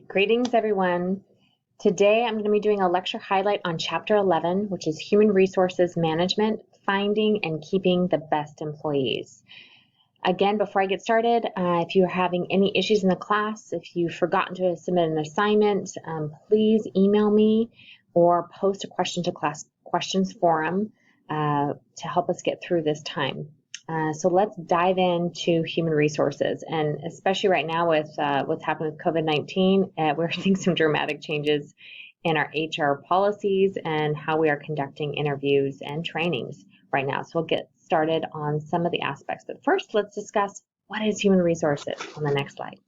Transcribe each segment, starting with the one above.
Greetings, everyone. Today I'm going to be doing a lecture highlight on Chapter 11, which is Human Resources Management, Finding and Keeping the Best Employees. Again, before I get started, if you're having any issues in the class, if you've forgotten to submit an assignment, please email me or post a question to class questions forum to help us get through this time. So let's dive into human resources, and especially right now with what's happened with COVID-19, we're seeing some dramatic changes in our HR policies and how we are conducting interviews and trainings right now. So we'll get started on some of the aspects. But first, let's discuss what is human resources on the next slide.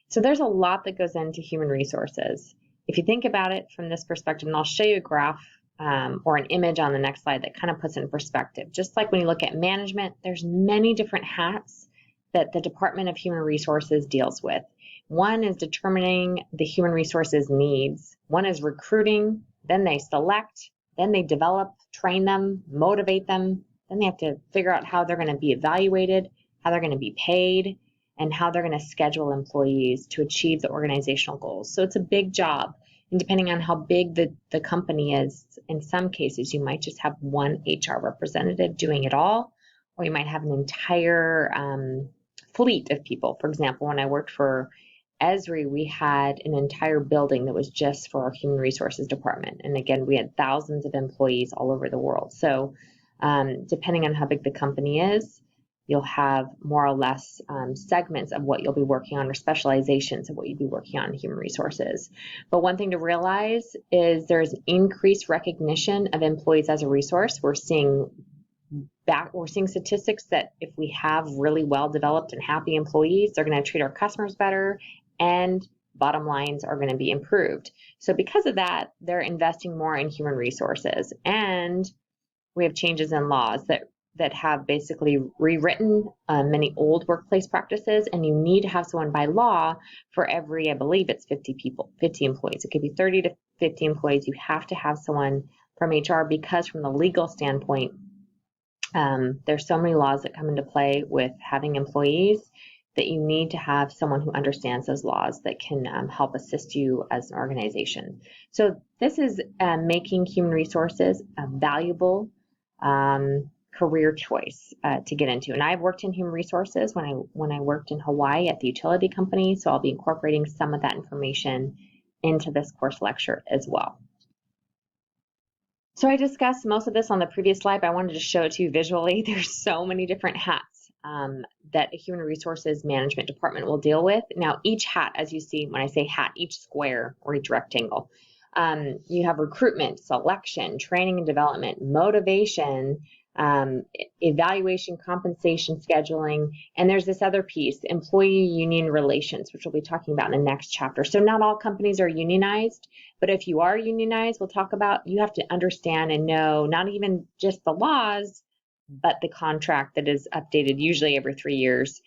So there's a lot that goes into human resources. If you think about it from this perspective, and I'll show you a graph or an image on the next slide that kind of puts it in perspective. Just like when you look at management, there's many different hats that the Department of Human Resources deals with. One is determining the human resources needs. One is recruiting, then they select, then they develop, train them, motivate them. Then they have to figure out how they're going to be evaluated, how they're going to be paid, and how they're going to schedule employees to achieve the organizational goals. So it's a big job. And depending on how big the company is, in some cases, you might just have one HR representative doing it all, or you might have an entire fleet of people. For example, when I worked for Esri, we had an entire building that was just for our human resources department. And again, we had thousands of employees all over the world. So depending on how big the company is, you'll have more or less segments of what you'll be working on or specializations of what you'll be working on in human resources. But one thing to realize is there's increased recognition of employees as a resource. We're seeing statistics that if we have really well-developed and happy employees, they're going to treat our customers better and bottom lines are going to be improved. So because of that, they're investing more in human resources. And we have changes in laws that have basically rewritten many old workplace practices, and you need to have someone by law for every, I believe it's 50 employees. It could be 30 to 50 employees. You have to have someone from HR because from the legal standpoint, there's so many laws that come into play with having employees that you need to have someone who understands those laws that can help assist you as an organization. So this is making human resources a valuable career choice to get into. And I've worked in human resources when I worked in Hawaii at the utility company, so I'll be incorporating some of that information into this course lecture as well. So I discussed most of this on the previous slide, but I wanted to show it to you visually. There's so many different hats that a human resources management department will deal with. Now, each hat, as you see, when I say hat, each square or each rectangle, you have recruitment, selection, training and development, motivation, evaluation, compensation, scheduling, and there's this other piece, employee union relations, which we'll be talking about in the next chapter. So not all companies are unionized, but if you are unionized, we'll talk about, you have to understand and know not even just the laws, but the contract that is updated usually every 3 years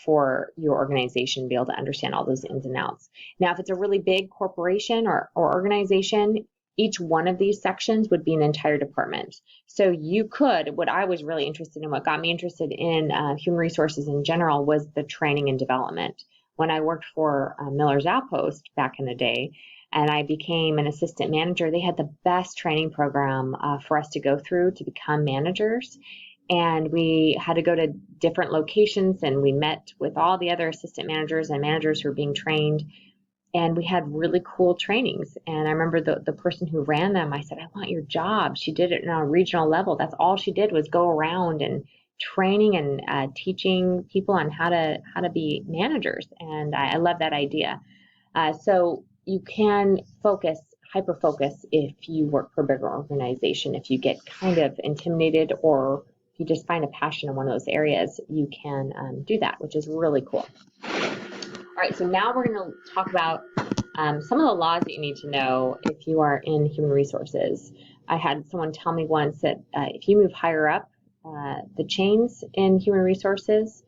for your organization to be able to understand all those ins and outs. Now, if it's a really big corporation or organization, each one of these sections would be an entire department. So you could, what I was really interested in, what got me interested in human resources in general was the training and development. When I worked for Miller's Outpost back in the day, and I became an assistant manager, they had the best training program for us to go through to become managers. And we had to go to different locations, and we met with all the other assistant managers and managers who were being trained. And we had really cool trainings. And I remember the person who ran them, I said, I want your job. She did it on a regional level. That's all she did was go around and training and teaching people on how to be managers. And I love that idea. So you can hyper-focus if you work for a bigger organization. If you get kind of intimidated or if you just find a passion in one of those areas, you can do that, which is really cool. All right, so now we're going to talk about some of the laws that you need to know if you are in human resources. I had someone tell me once that if you move higher up the chains in human resources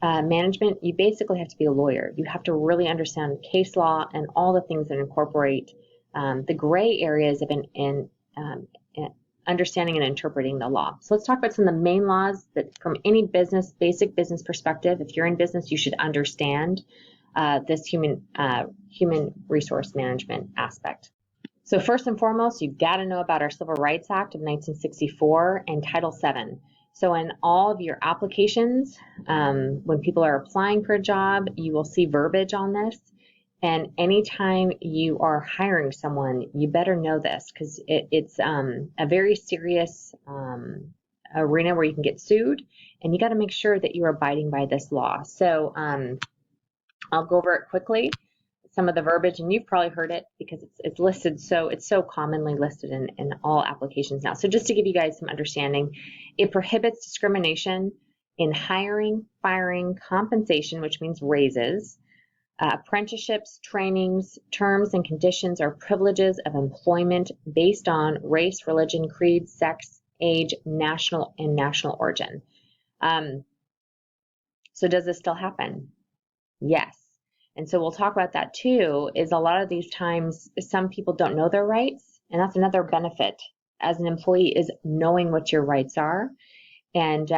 management, you basically have to be a lawyer. You have to really understand case law and all the things that incorporate the gray areas of understanding and interpreting the law. So let's talk about some of the main laws that from any basic business perspective, if you're in business, you should understand. this human resource management aspect. So first and foremost, you've got to know about our Civil Rights Act of 1964 and Title VII. So in all of your applications, when people are applying for a job, you will see verbiage on this. And anytime you are hiring someone, you better know this, because it's a very serious arena where you can get sued, and you got to make sure that you're abiding by this law. So I'll go over it quickly, some of the verbiage, and you've probably heard it because it's listed, so it's so commonly listed in all applications now. So just to give you guys some understanding, it prohibits discrimination in hiring, firing, compensation, which means raises, apprenticeships, trainings, terms and conditions, or privileges of employment based on race, religion, creed, sex, age, national origin. So does this still happen? Yes. And so we'll talk about that too, is a lot of these times some people don't know their rights, and that's another benefit as an employee, is knowing what your rights are. And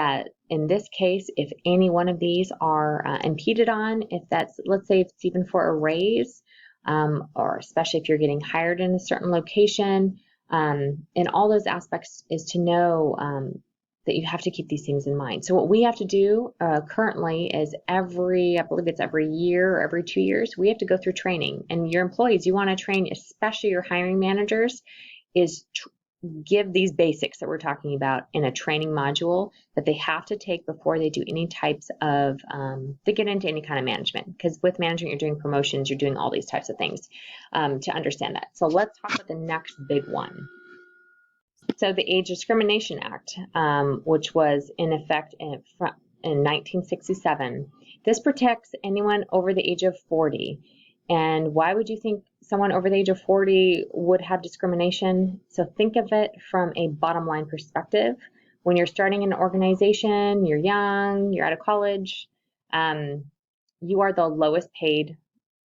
in this case, if any one of these are impeded on, if that's, let's say if it's even for a raise, or especially if you're getting hired in a certain location, in all those aspects is to know that you have to keep these things in mind. So what we have to do currently is I believe it's every year or every 2 years, we have to go through training. And your employees, you want to train, especially your hiring managers, is give these basics that we're talking about in a training module that they have to take before they do any types of, they get into any kind of management. Because with management, you're doing promotions, you're doing all these types of things to understand that. So let's talk about the next big one. So the Age Discrimination Act, which was in effect in 1967, this protects anyone over the age of 40. And why would you think someone over the age of 40 would have discrimination? So think of it from a bottom line perspective. When you're starting an organization, you're young, you're out of college, you are the lowest paid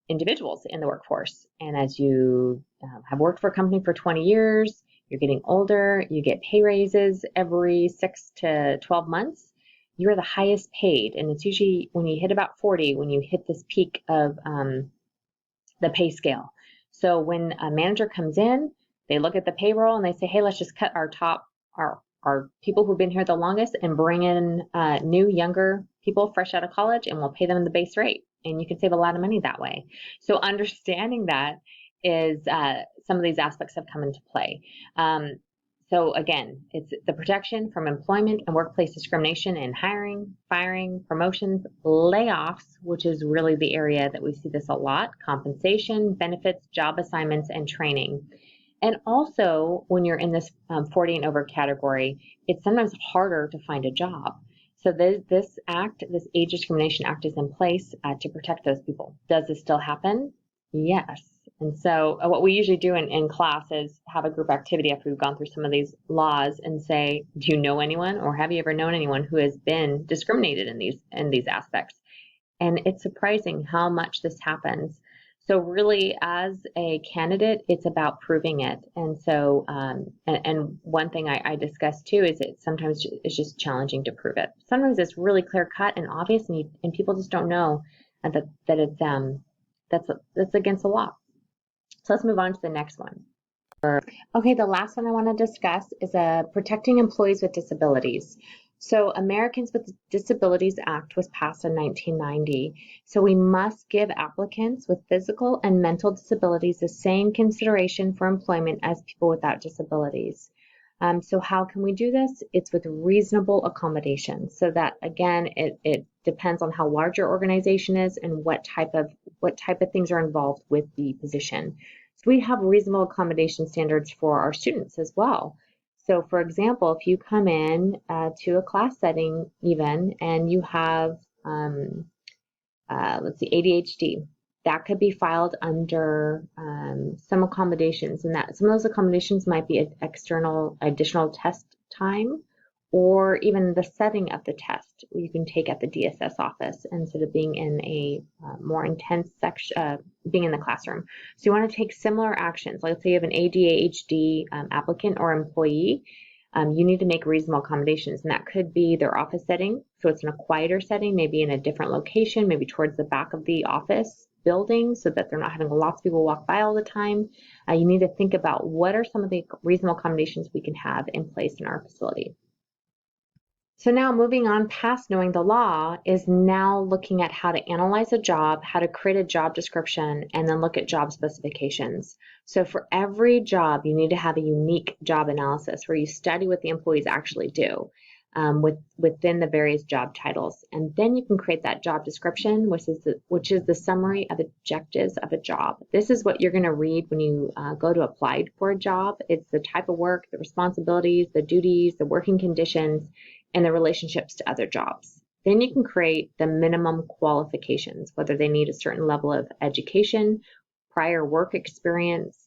individuals in the workforce. And as you have worked for a company for 20 years, you're getting older, you get pay raises every 6 to 12 months, you're the highest paid. And it's usually when you hit about 40, when you hit this peak of the pay scale. So when a manager comes in, they look at the payroll and they say, hey, let's just cut our people who've been here the longest and bring in new, younger people fresh out of college, and we'll pay them the base rate. And you can save a lot of money that way. So understanding that is some of these aspects have come into play. So again, it's the protection from employment and workplace discrimination in hiring, firing, promotions, layoffs, which is really the area that we see this a lot, compensation, benefits, job assignments, and training. And also, when you're in this 40 and over category, it's sometimes harder to find a job. So this Age Discrimination Act is in place to protect those people. Does this still happen? Yes. And so what we usually do in class is have a group activity after we've gone through some of these laws and say, do you know anyone, or have you ever known anyone who has been discriminated in these aspects? And it's surprising how much this happens. So really, as a candidate, it's about proving it. And so, and one thing I discussed too is sometimes it's just challenging to prove it. Sometimes it's really clear cut and obvious, and people just don't know that it's that's against the law. So let's move on to the next one. Okay, the last one I want to discuss is protecting employees with disabilities. So Americans with Disabilities Act was passed in 1990. So we must give applicants with physical and mental disabilities the same consideration for employment as people without disabilities. So how can we do this? It's with reasonable accommodations. So that again, it depends on how large your organization is and what type of things are involved with the position. So we have reasonable accommodation standards for our students as well. So for example, if you come in to a class setting even, and you have, let's see, ADHD, that could be filed under some accommodations, and that some of those accommodations might be external additional test time, or even the setting of the test you can take at the DSS office instead of being in a more intense section, being in the classroom. So you want to take similar actions. Like let's say you have an ADHD applicant or employee, you need to make reasonable accommodations, and that could be their office setting. So it's in a quieter setting, maybe in a different location, maybe towards the back of the office, building so that they're not having lots of people walk by all the time. You need to think about what are some of the reasonable accommodations we can have in place in our facility. So now moving on past knowing the law is now looking at how to analyze a job, how to create a job description, and then look at job specifications. So for every job, you need to have a unique job analysis where you study what the employees actually do within the various job titles. And then you can create that job description, which is the summary of objectives of a job. This is what you're going to read when you go to apply for a job. It's the type of work, the responsibilities, the duties, the working conditions, and the relationships to other jobs. Then you can create the minimum qualifications, whether they need a certain level of education, prior work experience,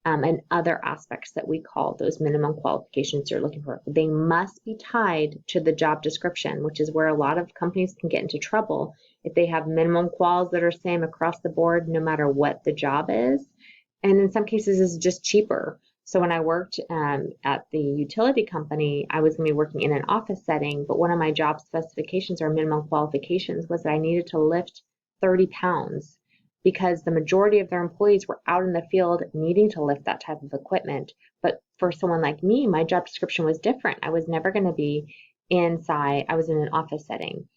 and other aspects that we call those minimum qualifications you're looking for. They must be tied to the job description, which is where a lot of companies can get into trouble if they have minimum quals that are same across the board, no matter what the job is. And in some cases, it's just cheaper. So when I worked at the utility company, I was going to be working in an office setting, but one of my job specifications or minimum qualifications was that I needed to lift 30 pounds because the majority of their employees were out in the field needing to lift that type of equipment. But for someone like me, my job description was different. I was never going to be inside. I was in an office setting.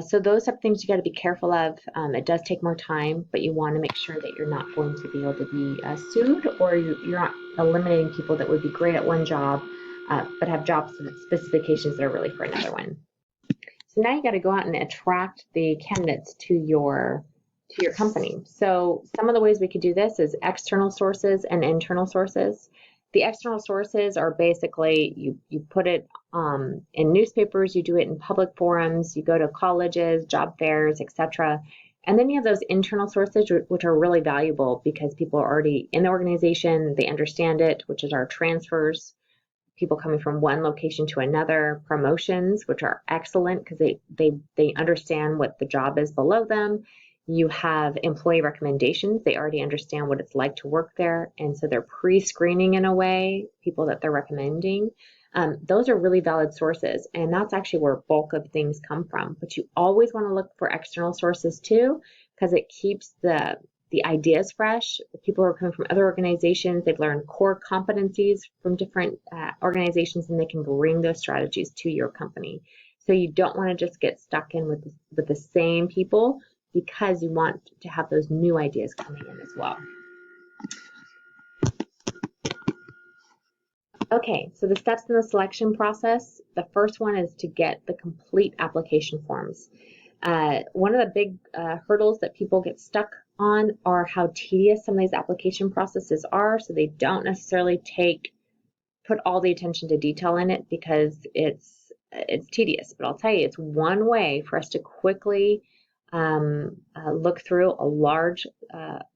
So those are things you got to be careful of. It does take more time, but you want to make sure that you're not going to be able to be sued, or you're not eliminating people that would be great at one job, but have job specifications that are really for another one. So now you got to go out and attract the candidates to your company. So some of the ways we could do this is external sources and internal sources. The external sources are basically you put it in newspapers, you do it in public forums, you go to colleges, job fairs, etc. And then you have those internal sources, which are really valuable because people are already in the organization, they understand it, which is our transfers, people coming from one location to another, promotions, which are excellent because they understand what the job is below them. You have employee recommendations. They already understand what it's like to work there. And so they're pre-screening in a way, people that they're recommending. Those are really valid sources. And that's actually where bulk of things come from. But you always want to look for external sources too, because it keeps the ideas fresh. People are coming from other organizations. They've learned core competencies from different organizations, and they can bring those strategies to your company. So you don't want to just get stuck in with the same people, because you want to have those new ideas coming in as well. Okay, so the steps in the selection process, the first one is to get the complete application forms. One of the big hurdles that people get stuck on are how tedious some of these application processes are, so they don't necessarily put all the attention to detail in it because it's tedious. But I'll tell you, it's one way for us to quickly look through a large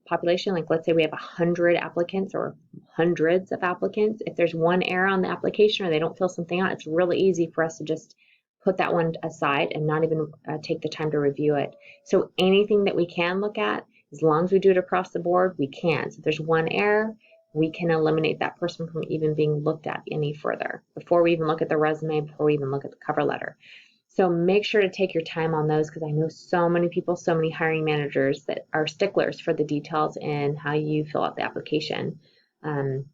population. Like let's say we have 100 applicants or hundreds of applicants. If there's one error on the application or they don't fill something out, it's really easy for us to just put that one aside and not even take the time to review it. So anything that we can look at, as long as we do it across the board, we can. So if there's one error, we can eliminate that person from even being looked at any further before we even look at the resume, before we even look at the cover letter. So make sure to take your time on those, because I know so many people, so many hiring managers that are sticklers for the details in how you fill out the application. And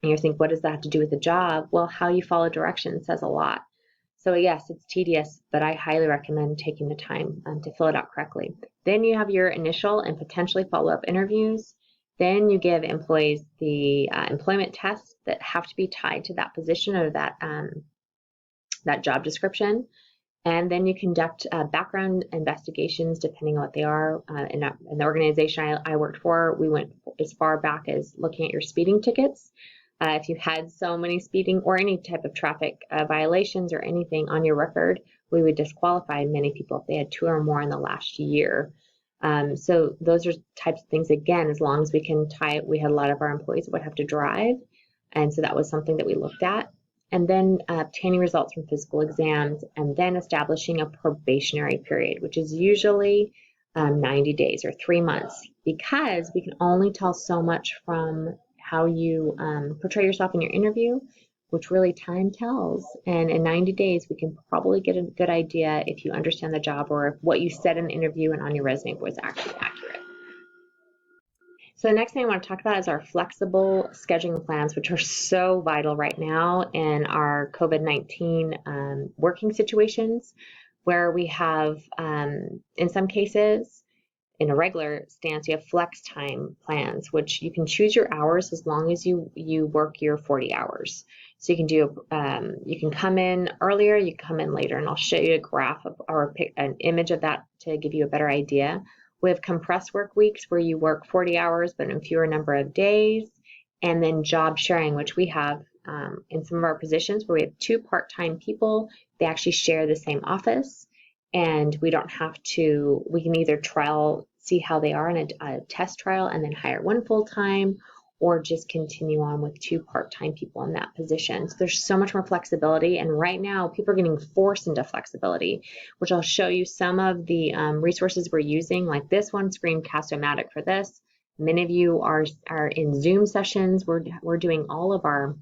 you think, what does that have to do with the job? Well, how you follow directions says a lot. So yes, it's tedious, but I highly recommend taking the time to fill it out correctly. Then you have your initial and potentially follow-up interviews. Then you give employees the employment tests that have to be tied to that position or that job description. And then you conduct background investigations depending on what they are. In the organization I worked for, we went as far back as looking at your speeding tickets. If you had so many speeding or any type of traffic violations or anything on your record, we would disqualify many people if they had 2 or more in the last year. So those are types of things, again, as long as we can tie it. We had a lot of our employees that would have to drive. And so that was something that we looked at. And then obtaining results from physical exams, and then establishing a probationary period, which is usually 90 days or 3 months, because we can only tell so much from how you portray yourself in your interview, which really time tells. And in 90 days, we can probably get a good idea if you understand the job or if what you said in the interview and on your resume was actually accurate. So the next thing I want to talk about is our flexible scheduling plans, which are so vital right now in our COVID-19 working situations, where we have, in some cases, in a regular stance, you have flex time plans, which you can choose your hours as long as you work your 40 hours. So you can do, you can come in earlier, you can come in later, and I'll show you a graph of, or an image of that to give you a better idea. We have compressed work weeks where you work 40 hours but in a fewer number of days, and then job sharing, which we have in some of our positions where we have 2 part-time people. They actually share the same office, and we don't have to, we can either see how they are in a test trial and then hire 1 full-time, or just continue on with 2 part-time people in that position. So there's so much more flexibility, and right now people are getting forced into flexibility, which I'll show you some of the resources we're using, like this one, Screencast-O-Matic, for this. Many of you are in Zoom sessions. We're doing all of our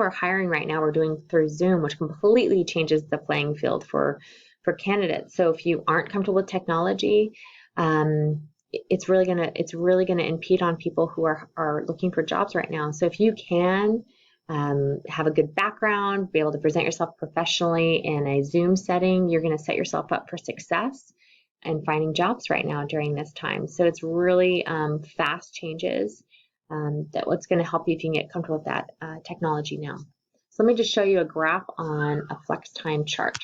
hiring right now, we're doing through Zoom, which completely changes the playing field for candidates. So if you aren't comfortable with technology, it's really gonna impede on people who are looking for jobs right now. So if you can have a good background, be able to present yourself professionally in a Zoom setting, you're gonna set yourself up for success and finding jobs right now during this time. So it's really fast changes that what's going to help you if you can get comfortable with that technology now. So let me just show you a graph on a flex time chart.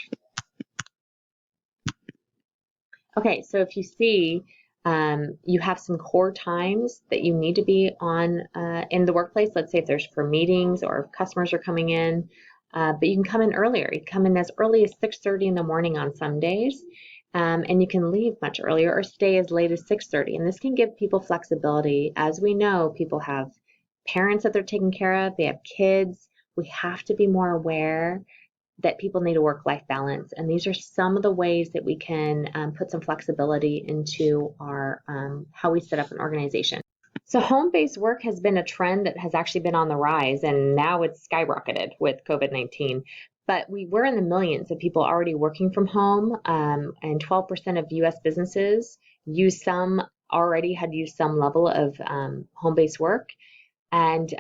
Okay, so if you see, you have some core times that you need to be on in the workplace. Let's say if there's for meetings or if customers are coming in, but you can come in earlier. You can come in as early as 6:30 in the morning on some days. And you can leave much earlier or stay as late as 6:30. And this can give people flexibility. As we know, people have parents that they're taking care of, they have kids. We have to be more aware that people need a work-life balance. And these are some of the ways that we can put some flexibility into our how we set up an organization. So home-based work has been a trend that has actually been on the rise, and now it's skyrocketed with COVID-19. But we were in the millions of people already working from home, and 12% of U.S. businesses already had used some level of home-based work. And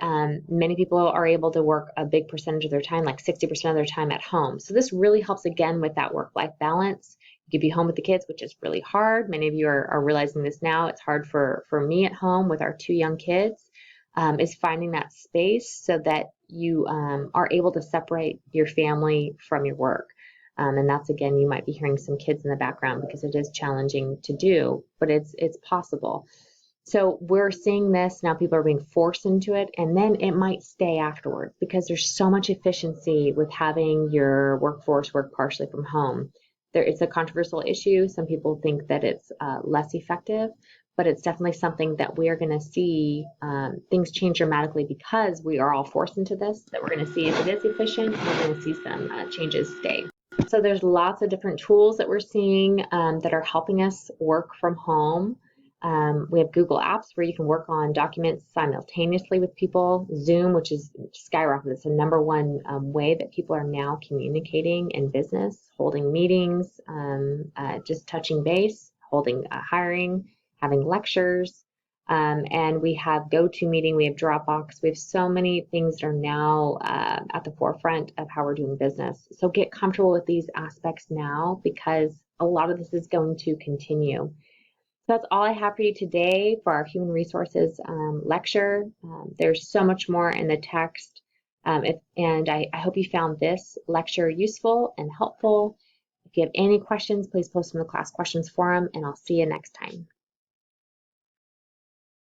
many people are able to work a big percentage of their time, like 60% of their time at home. So this really helps again with that work-life balance. You could be home with the kids, which is really hard. Many of you are realizing this now. It's hard for me at home with our 2 young kids, is finding that space so that you are able to separate your family from your work. And that's, again, you might be hearing some kids in the background because it is challenging to do, but it's possible. So we're seeing this now, people are being forced into it, and then it might stay afterwards because there's so much efficiency with having your workforce work partially from home. It's a controversial issue. Some people think that it's less effective, but it's definitely something that we are going to see things change dramatically because we are all forced into this, that we're going to see if it is efficient, we're going to see some changes stay. So there's lots of different tools that we're seeing that are helping us work from home. We have Google Apps where you can work on documents simultaneously with people. Zoom, which is skyrocketed. It's the #1 way that people are now communicating in business, holding meetings, just touching base, holding hiring, having lectures. And we have GoToMeeting, we have Dropbox. We have so many things that are now at the forefront of how we're doing business. So get comfortable with these aspects now because a lot of this is going to continue. So that's all I have for you today for our Human Resources lecture. There's so much more in the text, and I hope you found this lecture useful and helpful. If you have any questions, please post them in the class questions forum, and I'll see you next time.